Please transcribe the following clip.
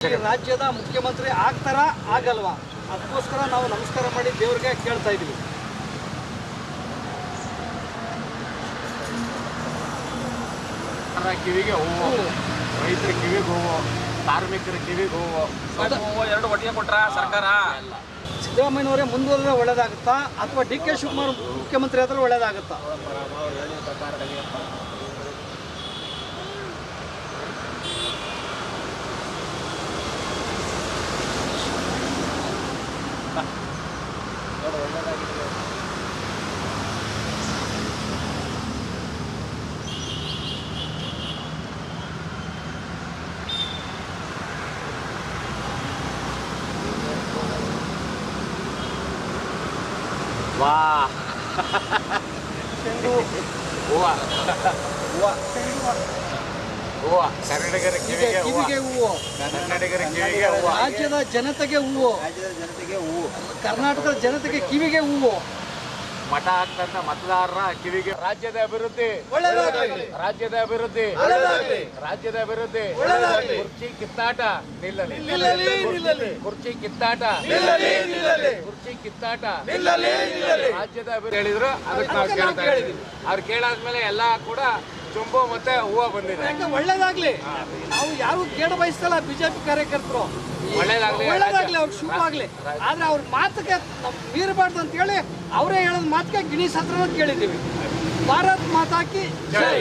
ರಾಜ್ಯದ ಮುಖ್ಯಮಂತ್ರಿ ಆಗ್ತಾರಾ ಆಗಲ್ವಾ ಅದಕ್ಕೋಸ್ಕರ ನಾವು ನಮಸ್ಕಾರ ಮಾಡಿ ದೇವರಿಗೆ ಕೇಳ್ತಾ ಇದೀವಿ. ಕಿವಿಗೆ ಹೂವು, ರೈತರ ಕಿವಿಗೆ ಹೂವು, ಕಾರ್ಮಿಕರ ಕಿವಿಗೆ ಹೂವು, ಎರಡು ಒಟ್ಟಿಗೆ ಕೊಟ್ರ ಸರ್ಕಾರ. ಸಿದ್ದರಾಮಯ್ಯನವರೇ ಮುಂದುವರೆದ್ರೆ ಒಳ್ಳೇದಾಗುತ್ತಾ ಅಥವಾ ಡಿ ಕೆ ಶಿವಕುಮಾರ್ ಮುಖ್ಯಮಂತ್ರಿ ಆದ್ರೆ ಒಳ್ಳೇದಾಗುತ್ತಾ? ವಾ ಚೆಂಡು ಹೂವ ಹೂವು, ಹೂವ, ಕನ್ನಡಿಗರ ಕಿವಿಗೆ ಹೂವ, ಕಿವಿಗೆ ಹೂವು, ಕನ್ನಡಿಗರ ಕಿವಿಗೆ ಹೂವ, ರಾಜ್ಯದ ಜನತೆಗೆ ಹೂವು, ಕರ್ನಾಟಕದ ಜನತೆಗೆ ಕಿವಿಗೆ ಹೂವು, ಮಠ ಆಗ್ತಂತ ಮತದಾರರ ಕಿವಿಗೆ. ರಾಜ್ಯದ ಅಭಿವೃದ್ಧಿ, ರಾಜ್ಯದ ಅಭಿವೃದ್ಧಿ, ರಾಜ್ಯದ ಅಭಿವೃದ್ಧಿ. ಕುರ್ಚಿ ಕಿತ್ತಾಟ ನಿಲ್ಲಲಿ, ಕುರ್ಚಿ ಕಿತ್ತಾಟ, ಕುರ್ಚಿ ಕಿತ್ತಾಟ, ರಾಜ್ಯದ ಅಭಿವೃದ್ಧಿ ಹೇಳಿದ್ರು. ಅದಕ್ಕೆ ನಾವು ಕೇಳ್ತಾ ಇದ್ದೀವಿ. ಅವ್ರು ಕೇಳಾದ್ಮೇಲೆ ಎಲ್ಲ ಕೂಡ ಚುಂಬು ಮತ್ತೆ ಹೂವು ಬಂದಿದೆ. ಯಾಕೆ ಒಳ್ಳೇದಾಗ್ಲಿ, ನಾವು ಯಾರು ಕೇಳ ಬಯಸ್ತಲ್ಲ. ಬಿಜೆಪಿ ಕಾರ್ಯಕರ್ತರು ಒಳ್ಳೇದಾಗ್ಲಿ, ಒಳ್ಳೇದಾಗ್ಲಿ, ಅವ್ರು ಶುಭ ಆಗ್ಲಿ. ಆದ್ರೆ ಅವ್ರ ಮಾತಿಗೆ ನಾವು ಮೀರಬಾರ್ದು ಅಂತ ಹೇಳಿ ಅವರೇ ಹೇಳೋದ್ ಮಾತಿಗೆ ಗಿಣಿ ಸತ್ರನ ಕೇಳಿದ್ದೀವಿ. ಭಾರತ್ ಮಾತಾ ಕಿ ಜೈ.